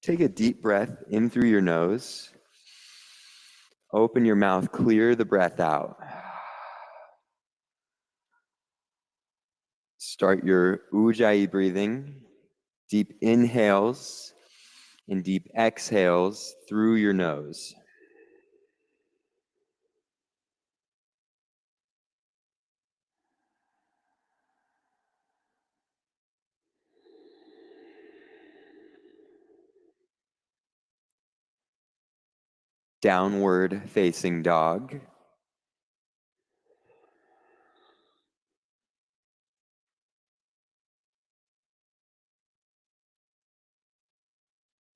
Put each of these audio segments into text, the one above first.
Take a deep breath in through your nose. Open your mouth, clear the breath out. Start your Ujjayi breathing, deep inhales and deep exhales through your nose. Downward facing dog.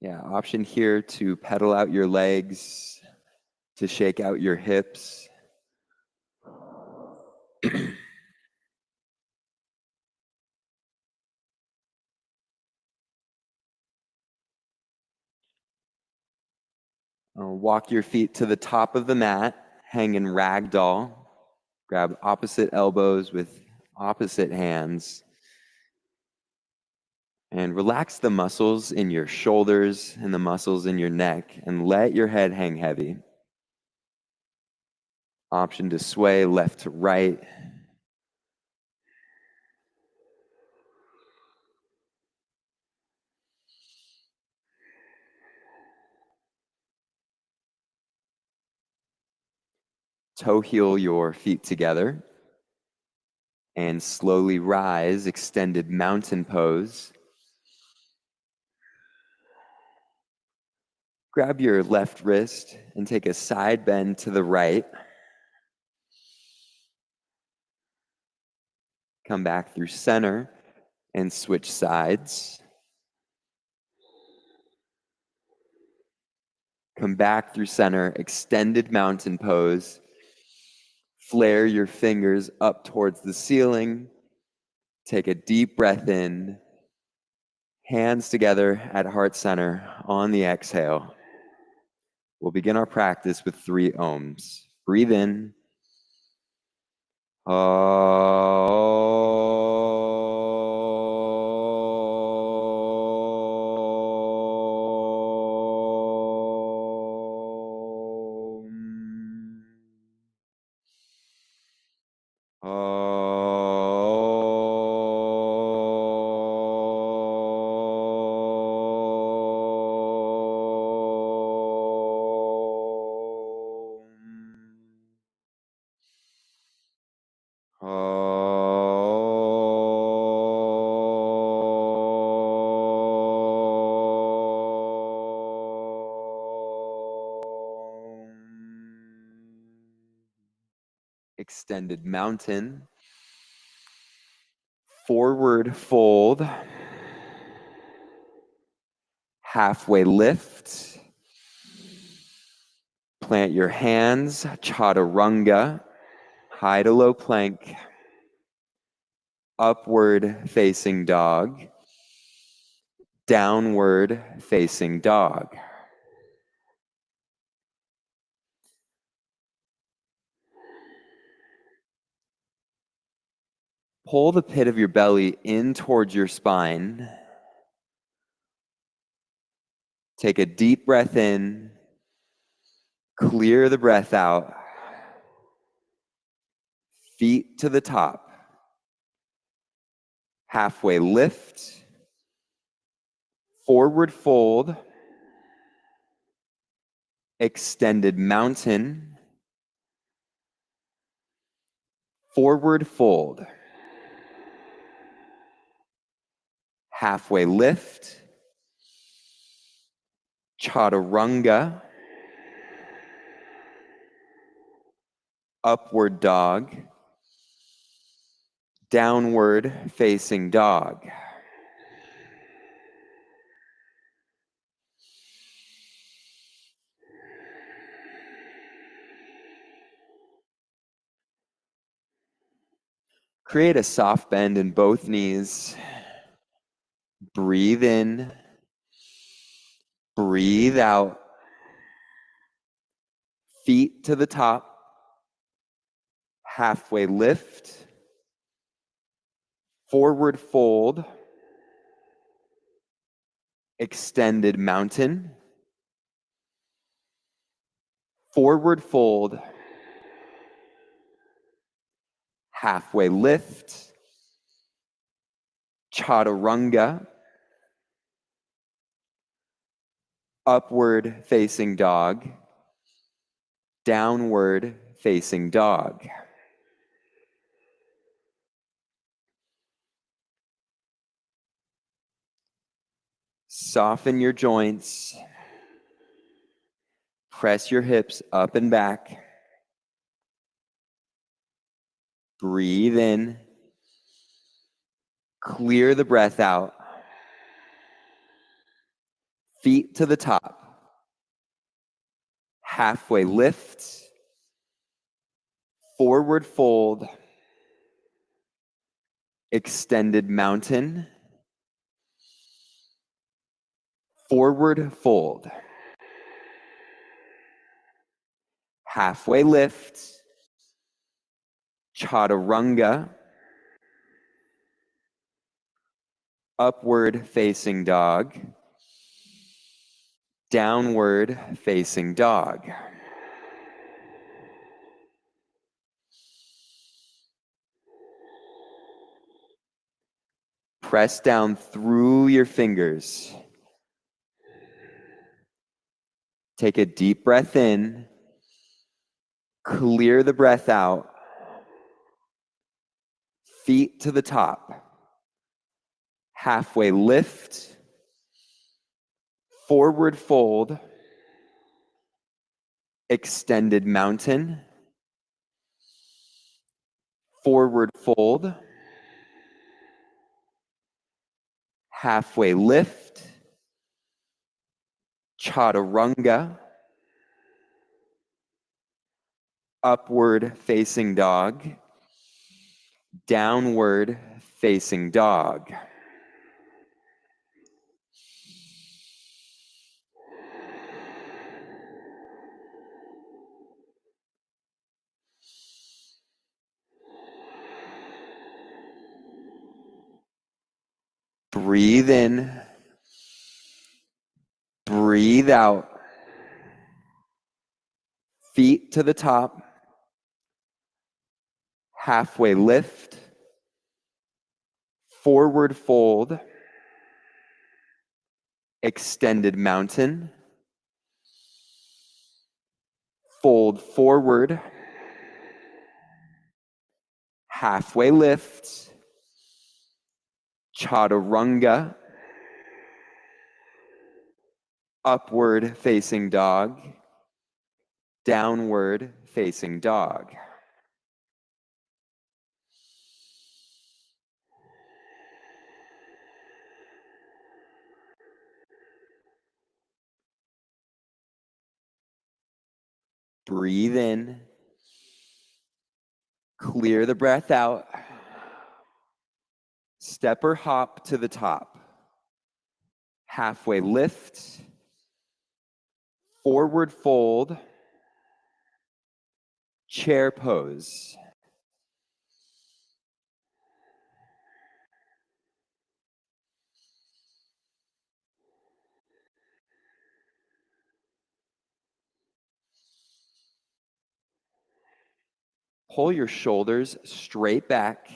Yeah, option here to pedal out your legs, to shake out your hips. Walk your feet to the top of the mat, hang in ragdoll. Grab opposite elbows with opposite hands. And relax the muscles in your shoulders and the muscles in your neck, and let your head hang heavy. Option to sway left to right. Toe heel your feet together and slowly rise, extended mountain pose. Grab your left wrist and take a side bend to the right. Come back through center and switch sides. Come back through center, extended mountain pose. Flare your fingers up towards the ceiling. Take a deep breath in. Hands together at heart center on the exhale. We'll begin our practice with 3 ohms. Breathe in. Extended mountain. Forward fold. Halfway lift. Plant your hands, chaturanga, high to low plank, upward facing dog, downward facing dog. Pull the pit of your belly in towards your spine. Take a deep breath in. Clear the breath out. Feet to the top. Halfway lift. Forward fold. Extended mountain. Forward fold. Halfway lift. Chaturanga. Upward dog. Downward facing dog. Create a soft bend in both knees. Breathe in. Breathe out. Feet to the top. Halfway lift. Forward fold. extended mountain, forward fold, halfway lift, chaturanga, upward facing dog, downward facing dog. Soften your joints. Press your hips up and back. Breathe in. Clear the breath out. Feet to the top. Halfway lift. Forward fold. Extended mountain. Forward fold. Halfway lift. Chaturanga. Upward facing dog. Downward facing dog. Press down through your fingers. Take a deep breath in. Clear the breath out. Feet to the top. Halfway lift. Forward fold. Extended mountain. Forward fold. Halfway lift. Chaturanga. Upward facing dog. Downward facing dog. Breathe in. Breathe out. Feet to the top. Halfway lift. Forward fold. Extended mountain. Fold forward. Halfway lift. Chaturanga. Upward facing dog. Downward facing dog. Breathe in. Clear the breath out. Step or hop to the top. Halfway lift. Forward fold. Chair pose. Pull your shoulders straight back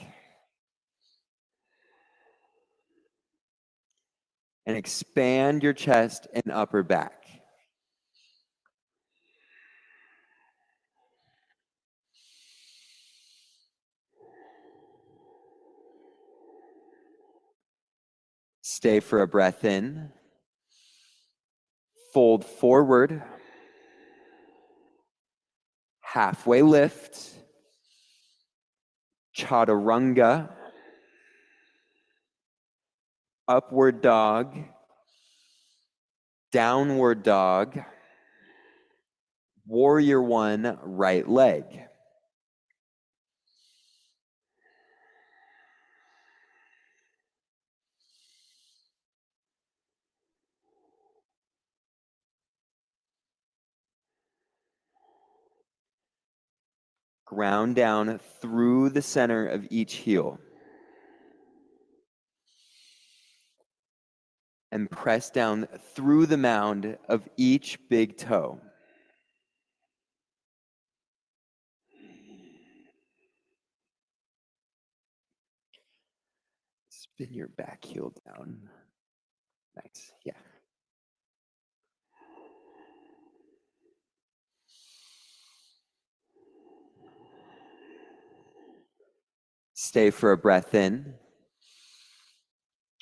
and expand your chest and upper back. Stay for a breath in. Fold forward. Halfway lift. Chaturanga. Upward dog. Downward dog. Warrior one, right leg. Ground down through the center of each heel. and press down through the mound of each big toe. Spin your back heel down. Nice, yeah. Stay for a breath in.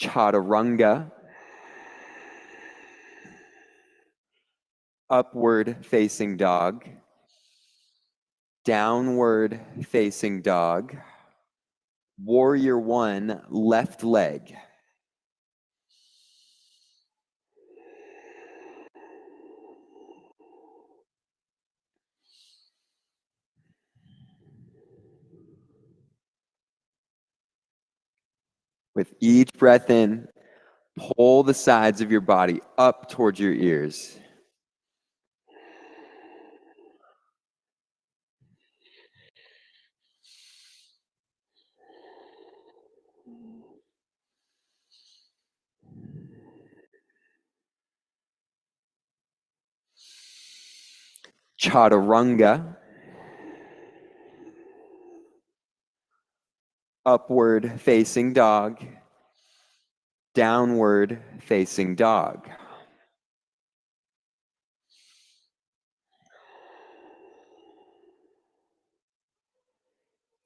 Chaturanga. Upward facing dog. Downward facing dog. Warrior one, left leg. With each breath in, pull the sides of your body up towards your ears. Chaturanga. Upward facing dog. Downward facing dog.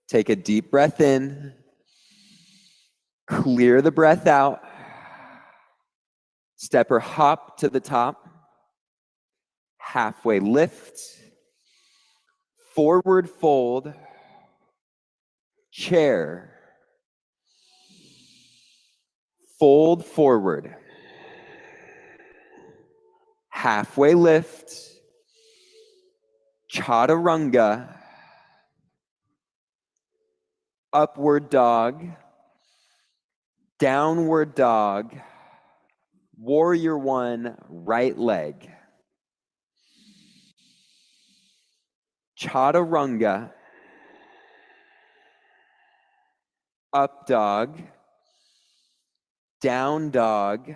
Take a deep breath in. Clear the breath out. Step or hop to the top. Halfway lift. Forward fold. Chair. Fold forward. Halfway lift. Chaturanga. Upward dog. Downward dog. Warrior one, right leg. Chaturanga. Up dog. Down dog.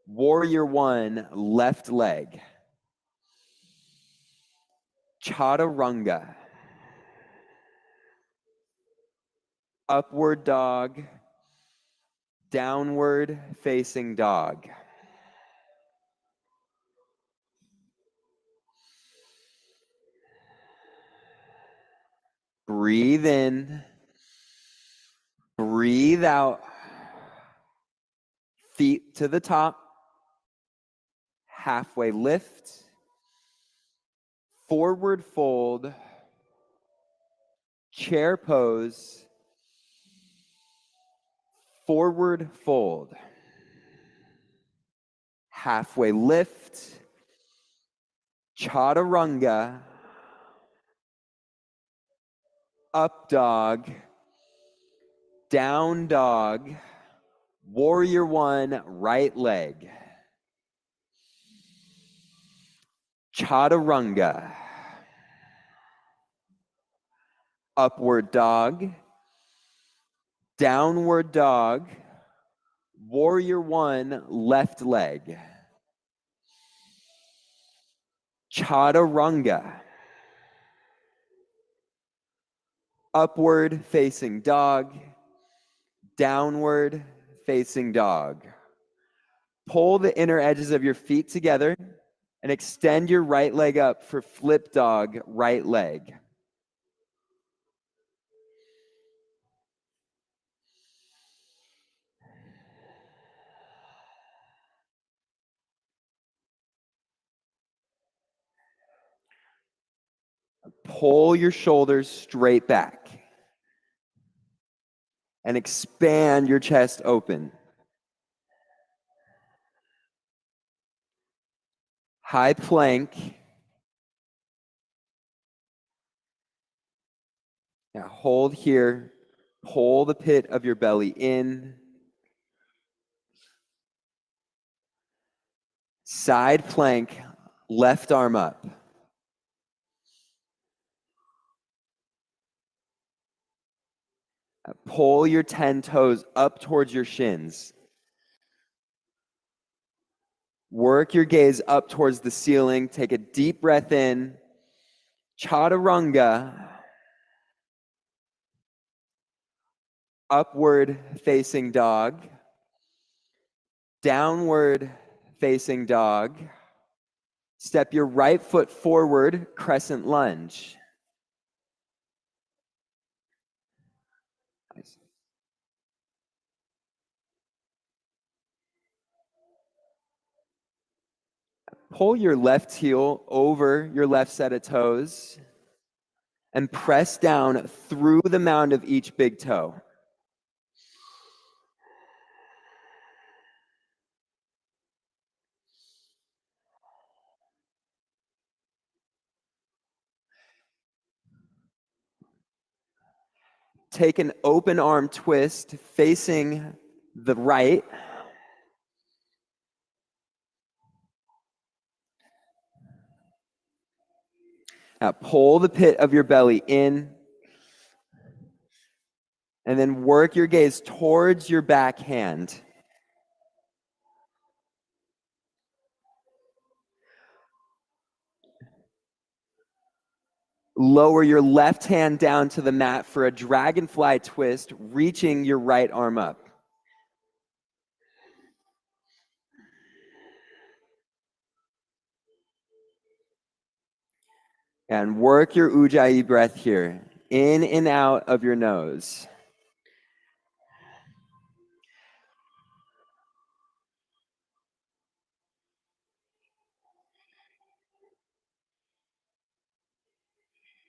Warrior one, left leg. Chaturanga. Upward dog. Downward facing dog. Breathe in. Breathe out. Feet to the top. Halfway lift. Forward fold. Chair pose. Forward fold. Halfway lift. Chaturanga. Up dog. Down dog. Warrior one, right leg. Chaturanga. Upward dog. Downward dog. Warrior one, left leg. Chaturanga. Upward facing dog. Downward facing dog. Pull the inner edges of your feet together and extend your right leg up for flip dog, right leg. Pull your shoulders straight back and expand your chest open. High plank. Now hold here. Pull the pit of your belly in. Side plank, left arm up. Pull your 10 toes up towards your shins. Work your gaze up towards the ceiling. Take a deep breath in. Chaturanga. Upward facing dog. Downward facing dog. Step your right foot forward, crescent lunge. Nice. Pull your left heel over your left set of toes and press down through the mound of each big toe. Take an open arm twist facing the right. Now pull the pit of your belly in, and then work your gaze towards your back hand. Lower your left hand down to the mat for a dragonfly twist, reaching your right arm up. And work your Ujjayi breath here, in and out of your nose.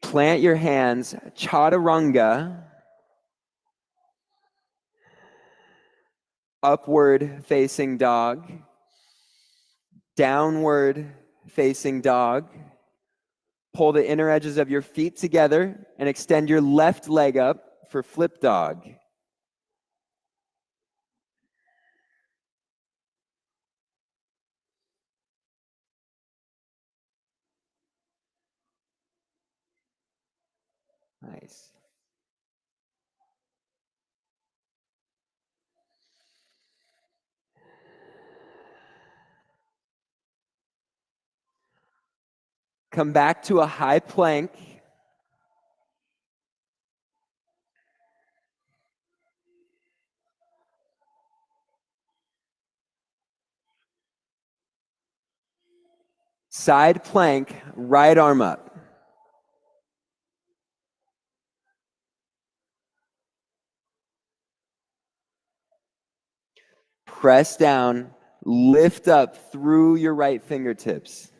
Plant your hands, chaturanga, upward facing dog, downward facing dog. Pull the inner edges of your feet together and extend your left leg up for flip dog. Nice. Come back to a high plank. Side plank, right arm up. Press down, lift up through your right fingertips.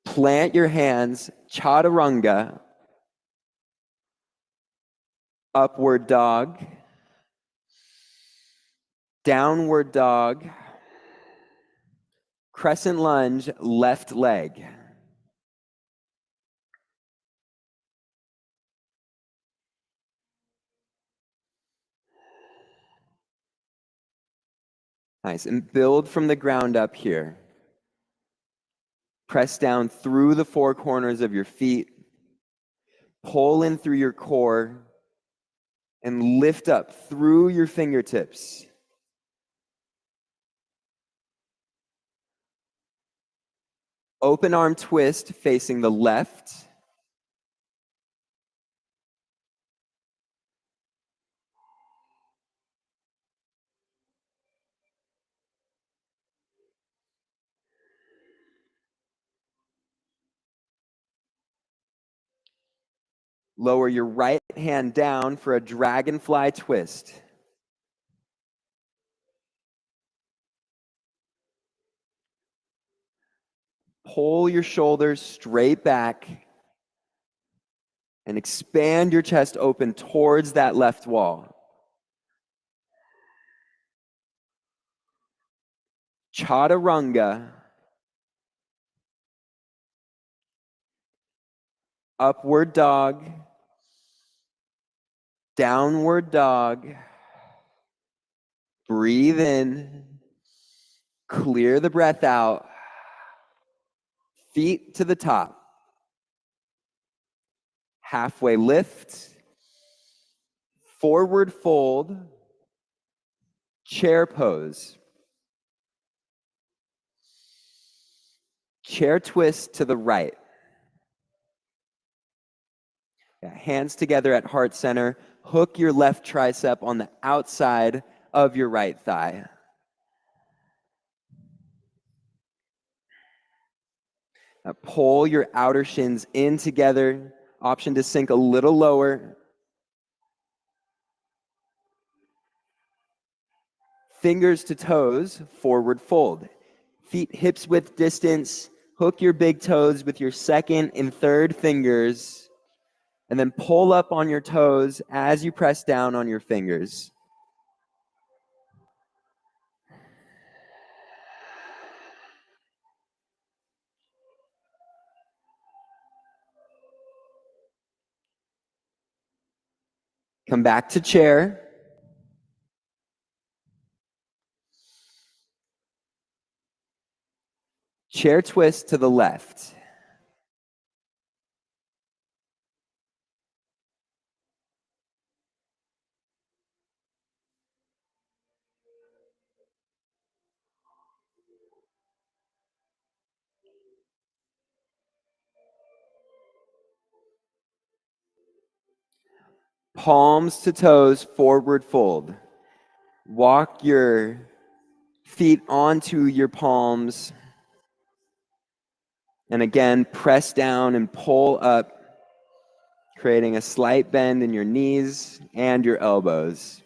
Plant your hands, chaturanga, upward dog, downward dog, crescent lunge, left leg. Nice, and build from the ground up here. Press down through the four corners of your feet. Pull in through your core and lift up through your fingertips. Open arm twist facing the left. Lower your right hand down for a dragonfly twist. Pull your shoulders straight back and expand your chest open towards that left wall. Chaturanga, upward dog, downward dog. Breathe in, clear the breath out, feet to the top. Halfway lift, forward fold, Chair pose. Chair twist to the right. Hands together at heart center. Hook your left tricep on the outside of your right thigh. Now pull your outer shins in together. Option to sink a little lower. Fingers to toes, forward fold. Feet hips width distance. Hook your big toes with your second and third fingers. And then pull up on your toes as you press down on your fingers. Come back to chair. Chair twist to the left. Palms to toes, forward fold. Walk your feet onto your palms. And again, press down and pull up, creating a slight bend in your knees and your elbows.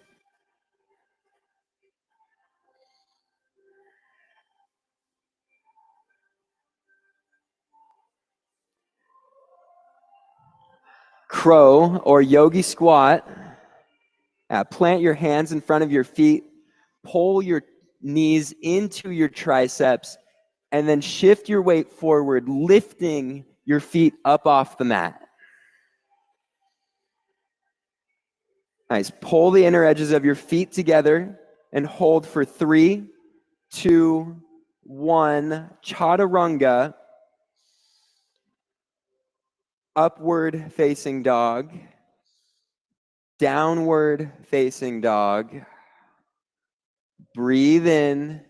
Crow or yogi squat. Plant your hands in front of your feet. Pull your knees into your triceps. And then shift your weight forward, lifting your feet up off the mat. Nice. Pull the inner edges of your feet together and hold for 3, 2, 1. Chaturanga. Upward facing dog. Downward facing dog. Breathe in.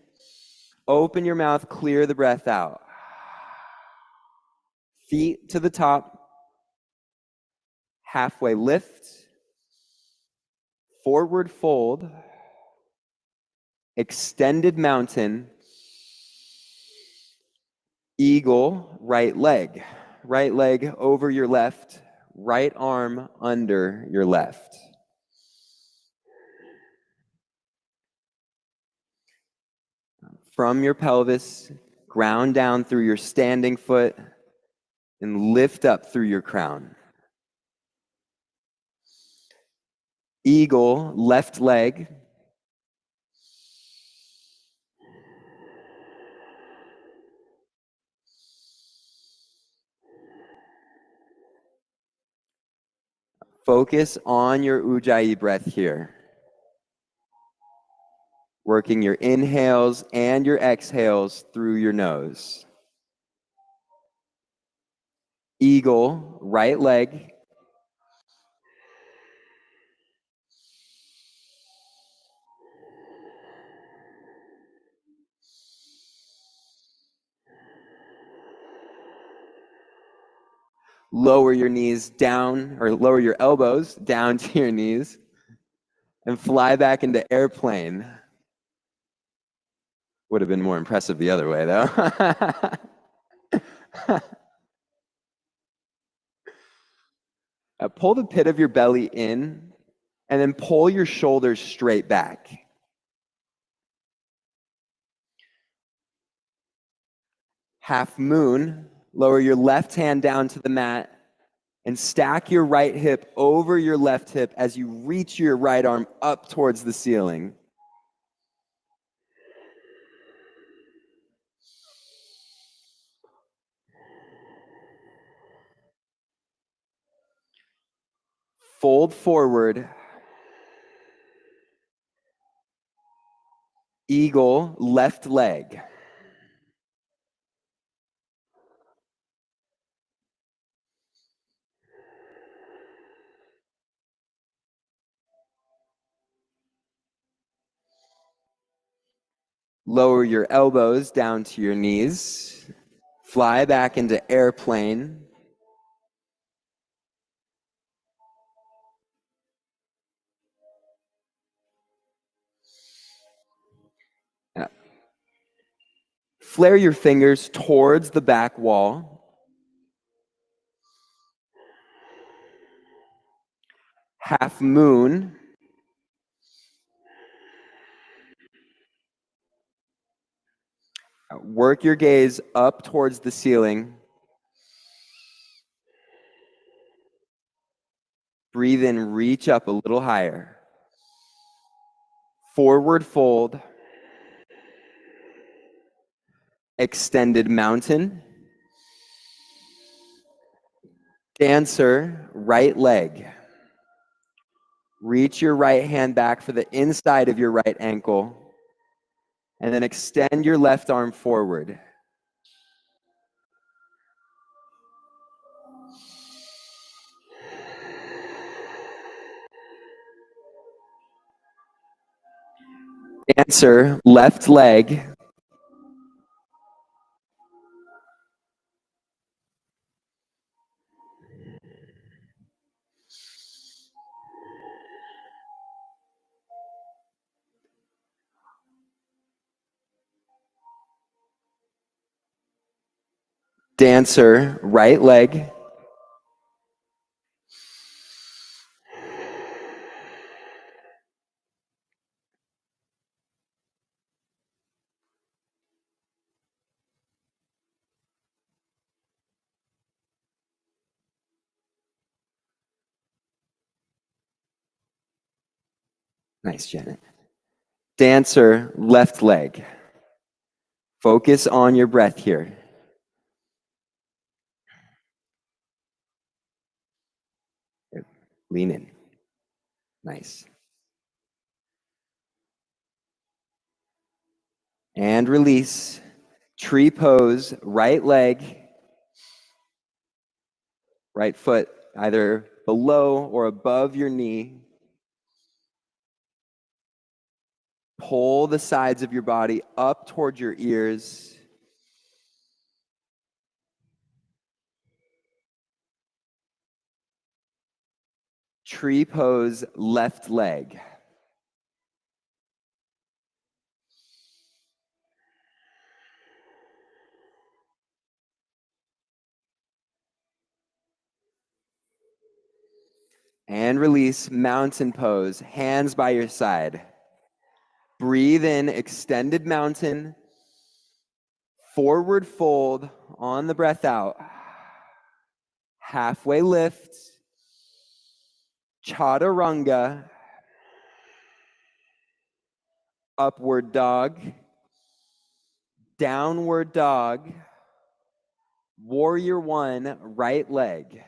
Open your mouth, clear the breath out. Feet to the top. Halfway lift. Forward fold. Extended mountain. Eagle, right leg. Right leg over your left. Right arm under your left. From your pelvis, ground down through your standing foot and lift up through your crown. Eagle, left leg. Focus on your Ujjayi breath here. Working your inhales and your exhales through your nose. Eagle, right leg. Lower your knees down, or lower your elbows down to your knees, and fly back into airplane. Would have been more impressive the other way, though. Pull the pit of your belly in, and then pull your shoulders straight back. Half moon, lower your left hand down to the mat, and stack your right hip over your left hip as you reach your right arm up towards the ceiling. Fold forward. Eagle, left leg. Lower your elbows down to your knees. Fly back into airplane. Flare your fingers towards the back wall. Half moon. Work your gaze up towards the ceiling. Breathe in, reach up a little higher. Forward fold. Extended mountain. Dancer, right leg. Reach your right hand back for the inside of your right ankle. And then extend your left arm forward. Dancer, left leg. Dancer, right leg. Nice, Janet. Dancer, left leg. Focus on your breath here. Lean in. Nice. And release. Tree pose, right leg, right foot either below or above your knee. Pull the sides of your body up toward your ears. Tree pose, left leg. And release, mountain pose, hands by your side. Breathe in, extended mountain. Forward fold on the breath out. Halfway lift. Chaturanga. Upward dog. Downward dog. Warrior one, right leg.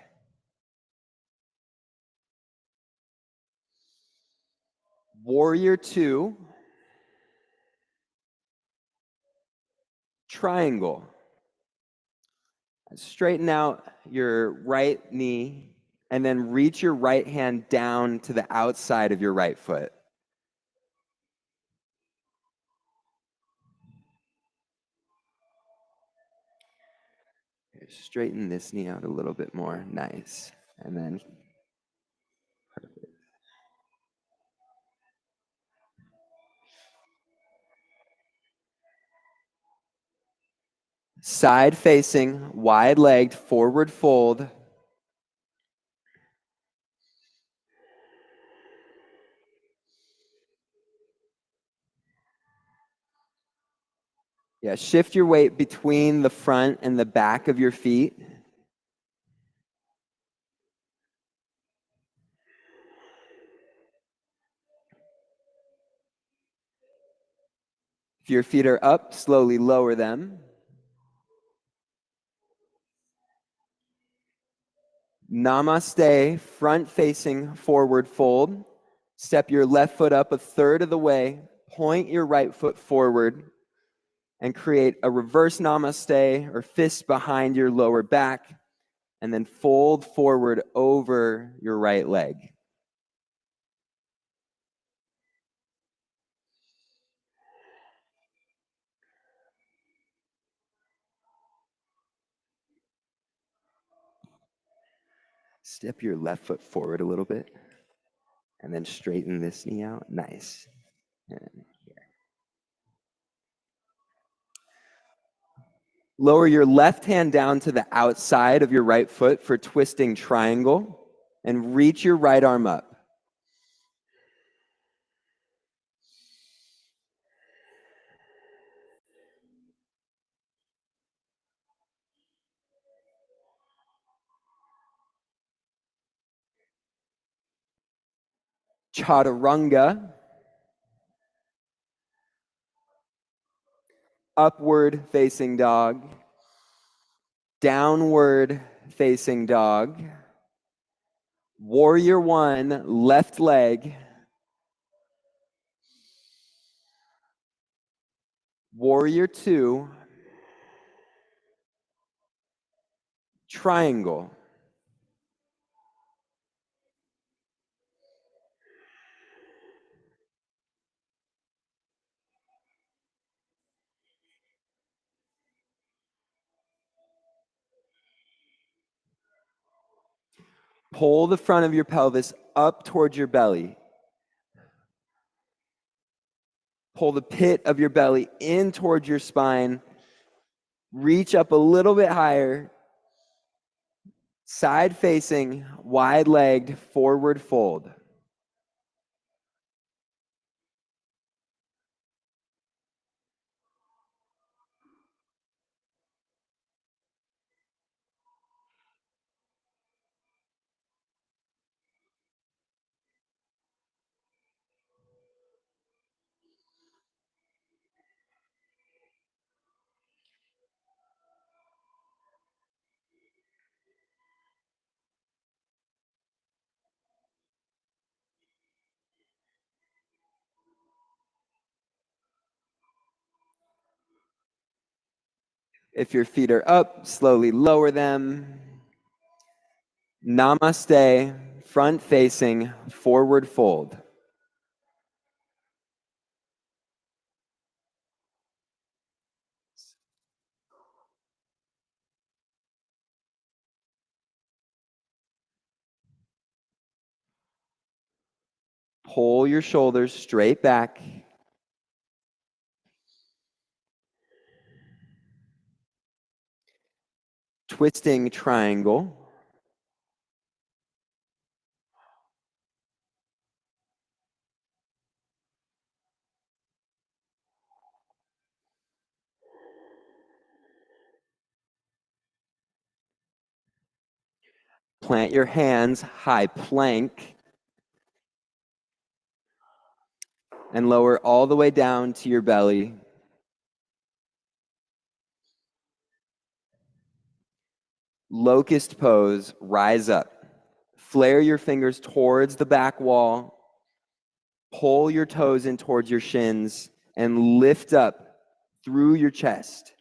Warrior two. Triangle. Straighten out your right knee and then reach your right hand down to the outside of your right foot. Straighten this knee out a little bit more. Nice. And then perfect. Side facing, wide legged, forward fold. Yeah, shift your weight between the front and the back of your feet. If your feet are up, slowly lower them. Namaste, front facing, forward fold. Step your left foot up a third of the way. Point your right foot forward and create a reverse namaste or fist behind your lower back, and then fold forward over your right leg. Step your left foot forward a little bit. And then straighten this knee out. Nice. And here. Lower your left hand down to the outside of your right foot for twisting triangle. And reach your right arm up. Chaturanga. Upward facing dog. Downward facing dog. Warrior one, left leg. Warrior two. Triangle. Pull the front of your pelvis up towards your belly. Pull the pit of your belly in towards your spine. Reach up a little bit higher. Side facing, wide legged, forward fold. If your feet are up, slowly lower them. Namaste, front facing, forward fold. Pull your shoulders straight back. Twisting triangle. Plant your hands, high plank. And lower all the way down to your belly. Locust pose, rise up. Flare your fingers towards the back wall. Pull your toes in towards your shins and lift up through your chest.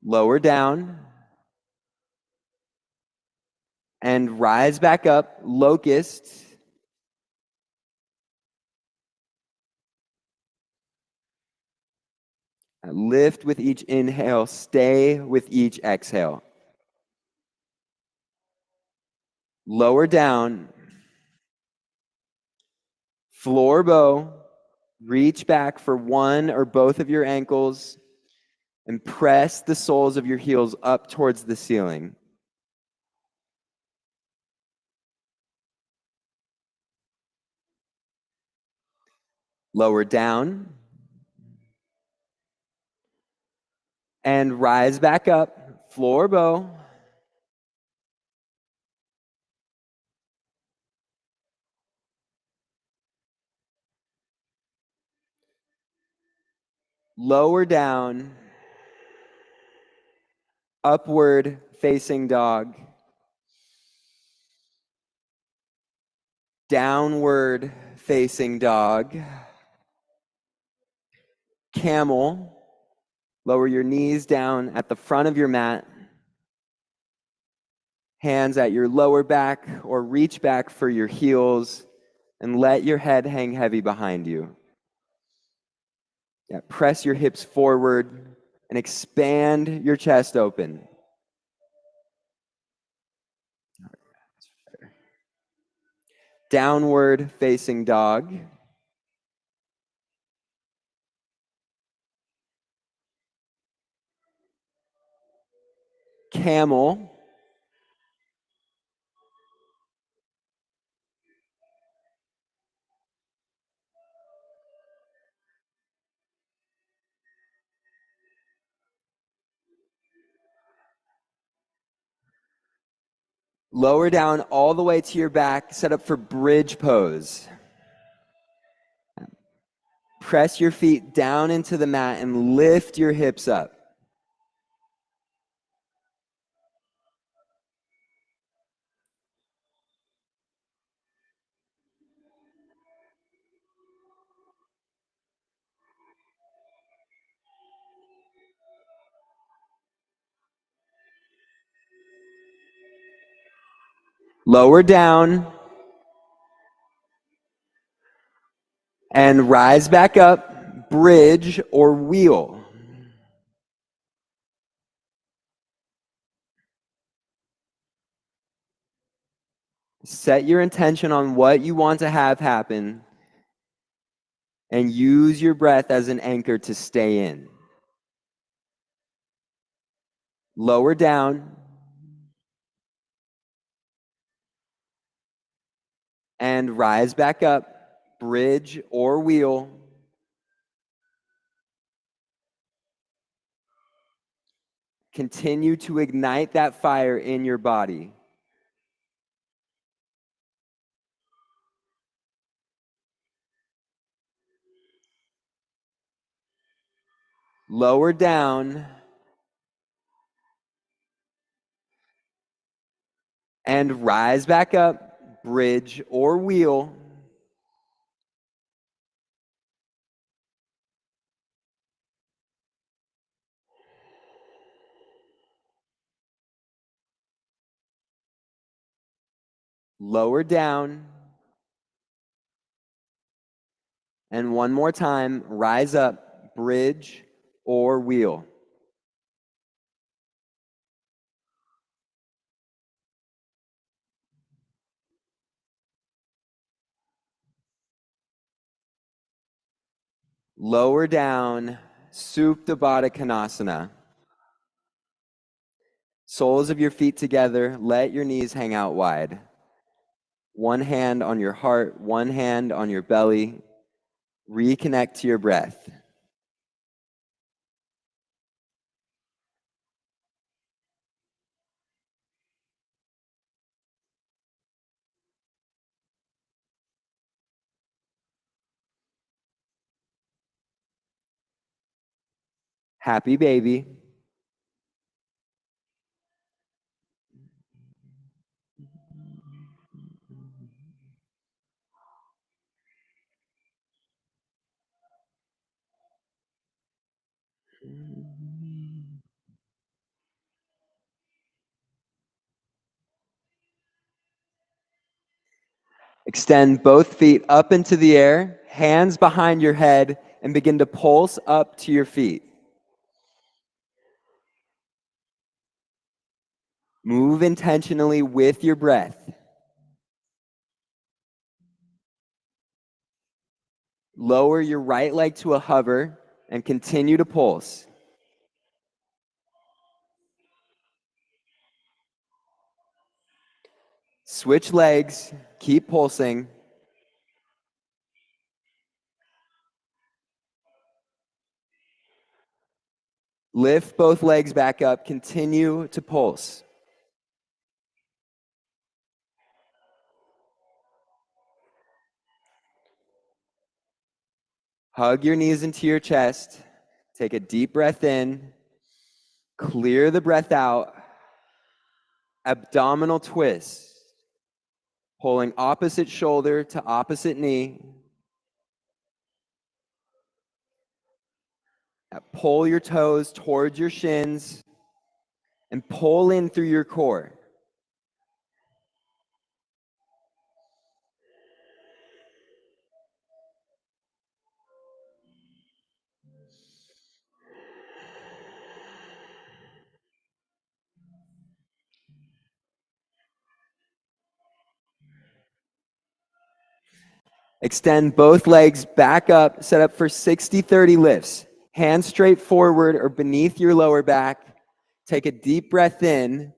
Lower down and rise back up, locust. Lift with each inhale, stay with each exhale. Lower down, floor bow, reach back for one or both of your ankles and press the soles of your heels up towards the ceiling. Lower down and rise back up, floor bow. Lower down, upward facing dog. Downward facing dog. Camel. Lower your knees down at the front of your mat. Hands at your lower back or reach back for your heels and let your head hang heavy behind you. Yeah, press your hips forward and expand your chest open. Downward facing dog. Camel. Lower down all the way to your back, set up for bridge pose. Press your feet down into the mat and lift your hips up. Lower down and rise back up, bridge or wheel. Set your intention on what you want to have happen and use your breath as an anchor to stay in. Lower down and rise back up, bridge or wheel. Continue to ignite that fire in your body. Lower down and rise back up, bridge or wheel. Lower down. And one more time, rise up, bridge or wheel. Lower down, Supta Baddha Konasana. Soles of your feet together, let your knees hang out wide. One hand on your heart, one hand on your belly. Reconnect to your breath. Happy baby. Extend both feet up into the air, hands behind your head, and begin to pulse up to your feet. Move intentionally with your breath. Lower your right leg to a hover and continue to pulse. Switch legs, keep pulsing. Lift both legs back up, continue to pulse. Hug your knees into your chest. Take a deep breath in. Clear the breath out. Abdominal twist. Pulling opposite shoulder to opposite knee. Pull your toes towards your shins and pull in through your core. Extend both legs back up, set up for 60-30 lifts. Hands straight forward or beneath your lower back. Take a deep breath in.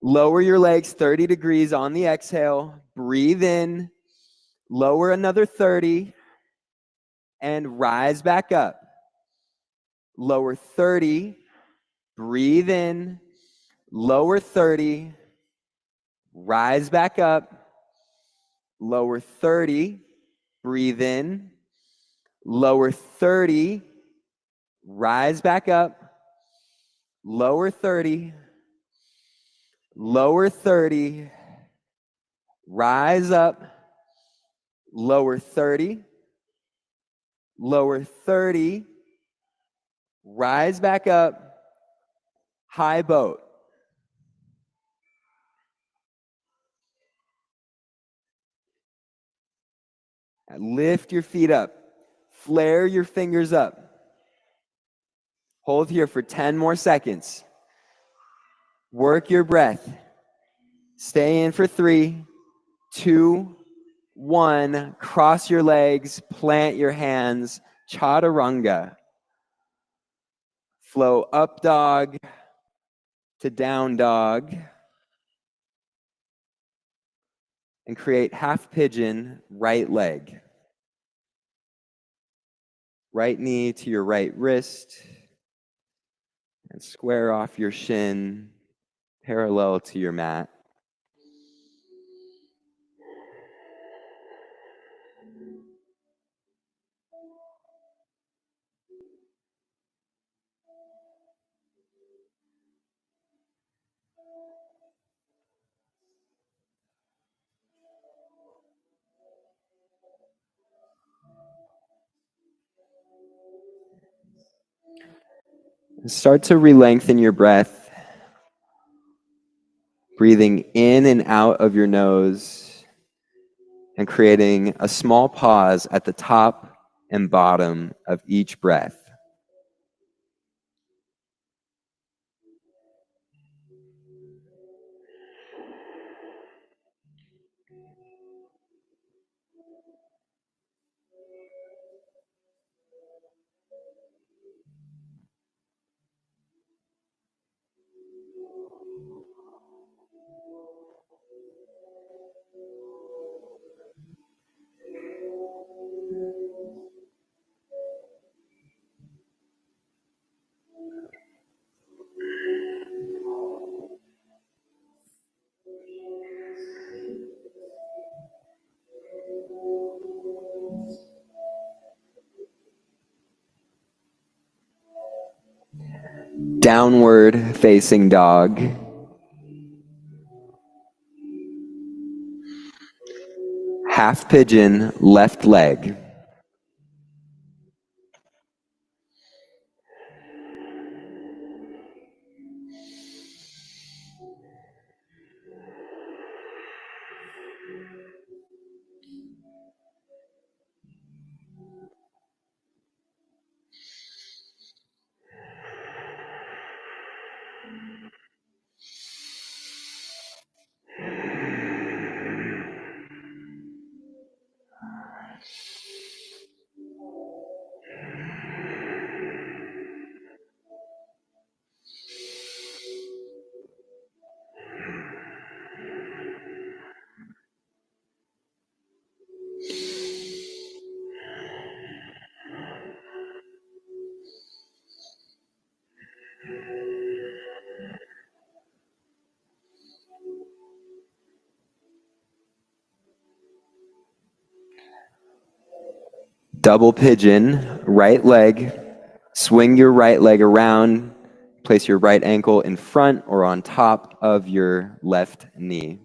Lower your legs 30 degrees on the exhale. Breathe in. Lower another 30. And rise back up. Lower 30. Breathe in. Lower 30. Rise back up. Lower 30. Breathe in. Lower 30. Rise back up. Lower 30. Lower 30. Rise up. Lower 30. Lower 30. Rise back up. High boat. Lift your feet up. Flare your fingers up. Hold here for 10 more seconds. Work your breath. Stay in for 3, 2, 1. Cross your legs. Plant your hands. Chaturanga. Flow up dog to down dog. And create half pigeon right leg. Right knee to your right wrist. And square off your shin parallel to your mat. Start to re-lengthen your breath, breathing in and out of your nose and creating a small pause at the top and bottom of each breath. Downward facing dog. Half pigeon left leg. Double pigeon, right leg. Swing your right leg around. Place your right ankle in front or on top of your left knee.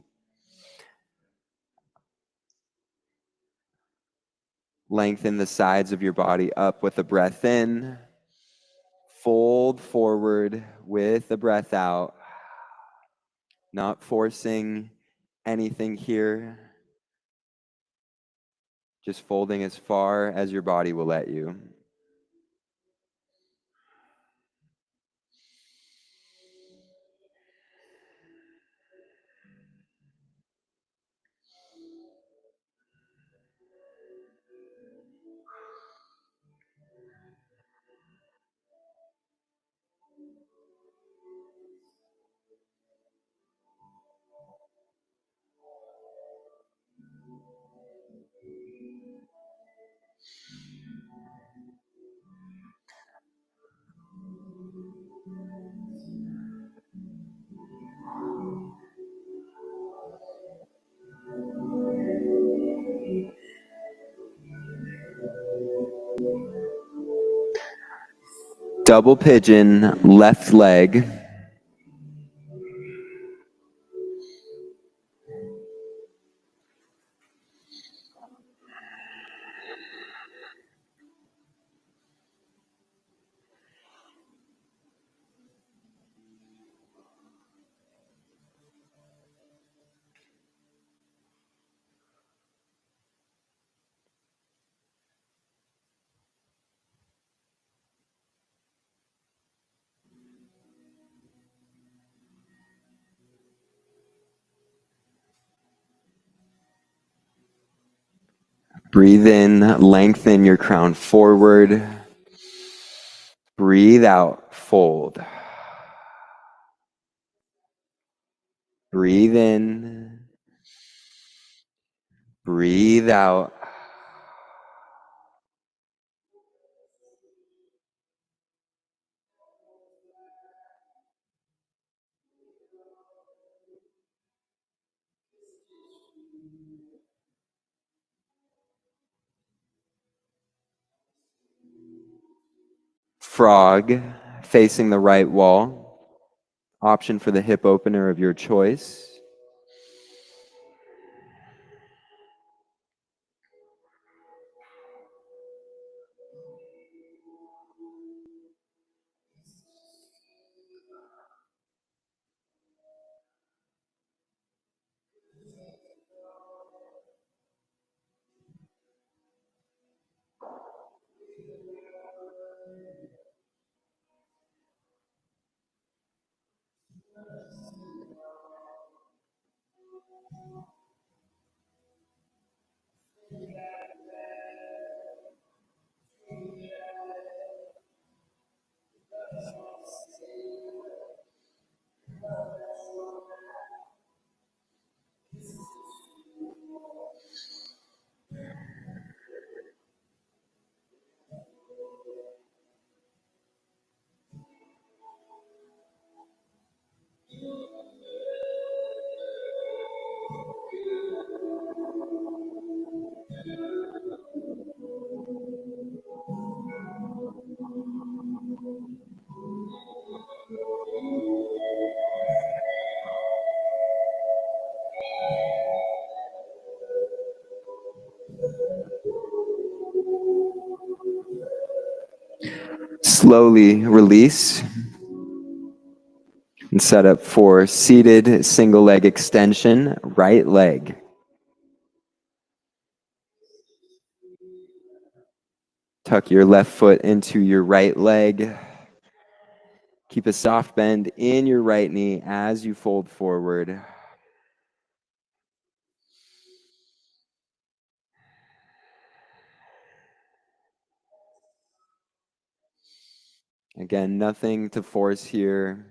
Lengthen the sides of your body up with a breath in. Fold forward with the breath out. Not forcing anything here. Just folding as far as your body will let you. double pigeon, left leg. Breathe in, lengthen your crown forward. Breathe out, fold. Breathe in. Breathe out. Frog, facing the right wall. Option for the hip opener of your choice. Slowly release and set up for seated single leg extension, right leg. Tuck your left foot into your right leg. Keep a soft bend in your right knee as you fold forward. Again, nothing to force here.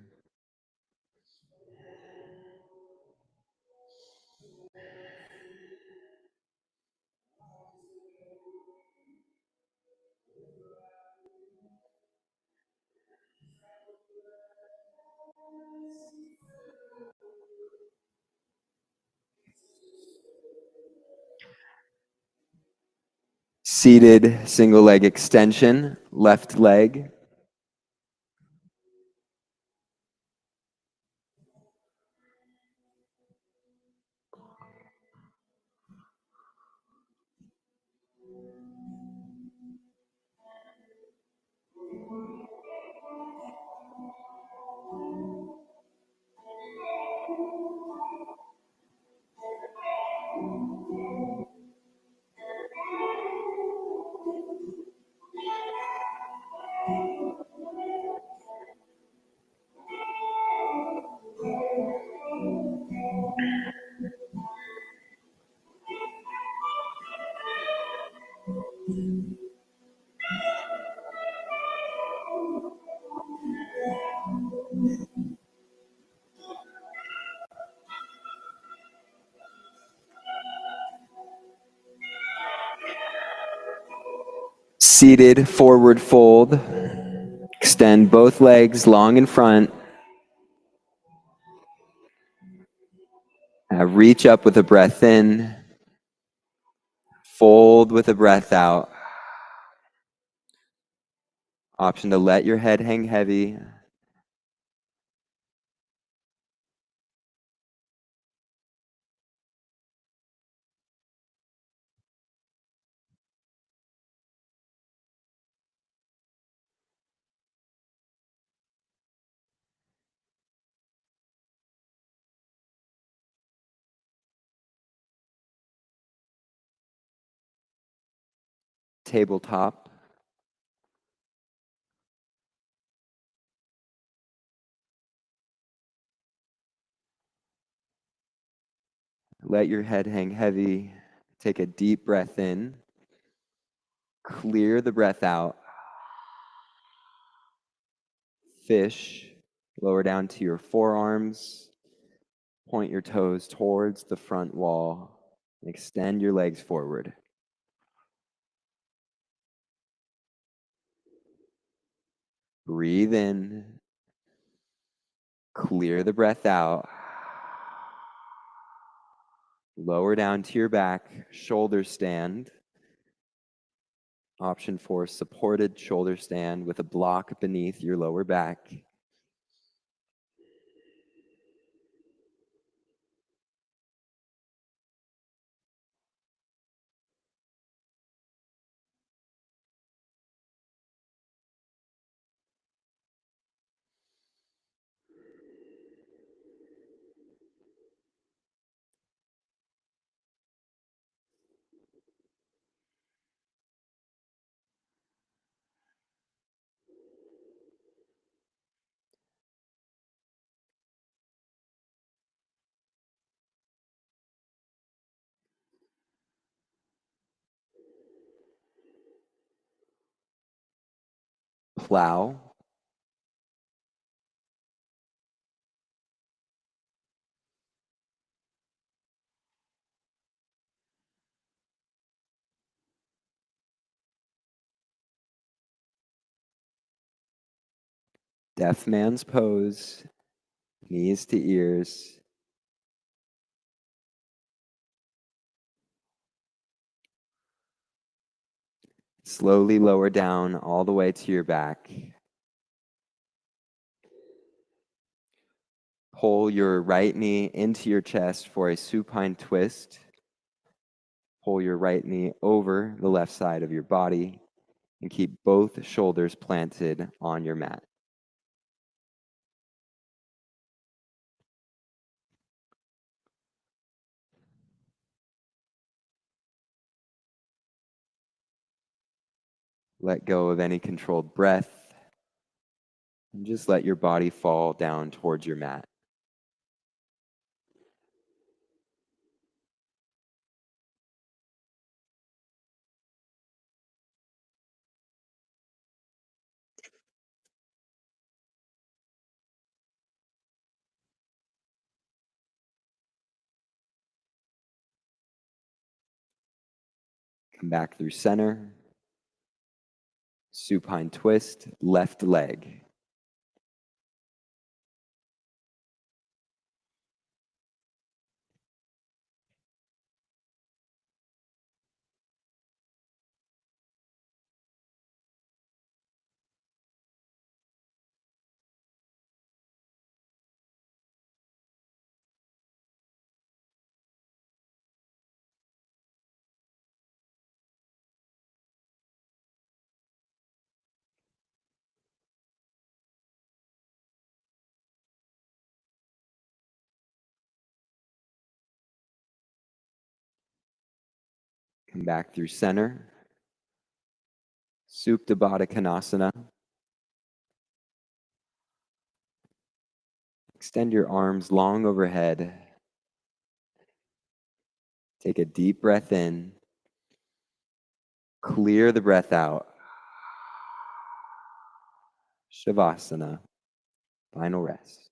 Seated single leg extension, left leg. Seated forward fold. Extend both legs long in front. Reach up with a breath in. Fold with a breath out. Option to let your head hang heavy. Tabletop. Let your head hang heavy. Take a deep breath in. Clear the breath out. Fish. Lower down to your forearms. Point your toes towards the front wall. Extend your legs forward. Breathe in. Clear the breath out. Lower down to your back, shoulder stand. Option 4, supported shoulder stand with a block beneath your lower back. Plow. Deaf man's pose. Knees to ears. Slowly lower down all the way to your back. Pull your right knee into your chest for a supine twist. Pull your right knee over the left side of your body and keep both shoulders planted on your mat. Let go of any controlled breath and just let your body fall down towards your mat. Come back through center. Supine twist, left leg. Come back through center. Supta Baddha Konasana. Extend your arms long overhead. Take a deep breath in. Clear the breath out. Shavasana. Final rest.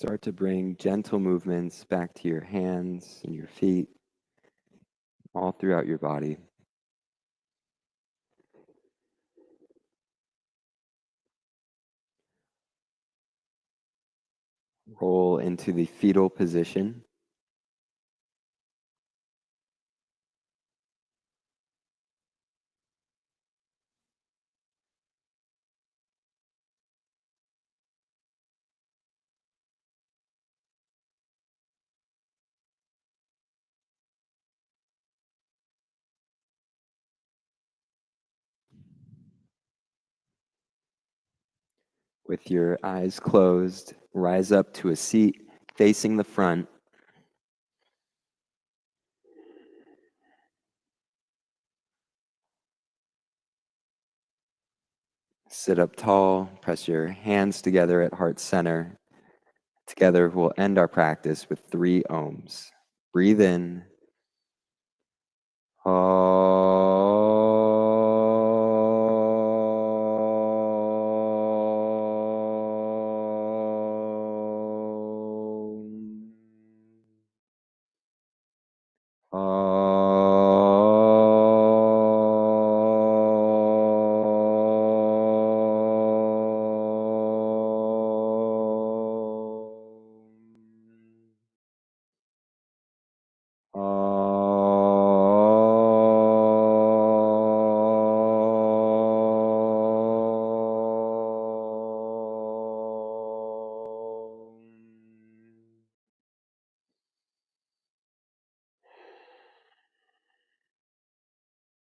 Start to bring gentle movements back to your hands and your feet, all throughout your body. Roll into the fetal position. With your eyes closed, rise up to a seat facing the front. Sit up tall, press your hands together at heart center. Together, we'll end our practice with 3 ohms. Breathe in.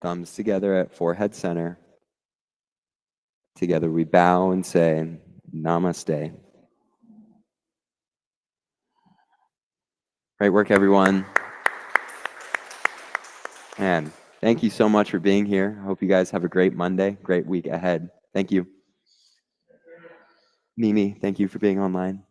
Thumbs together at forehead center. Together we bow and say, Namaste. Great work, everyone. And thank you so much for being here. I hope you guys have a great Monday, great week ahead. Thank you. Mimi, thank you for being online.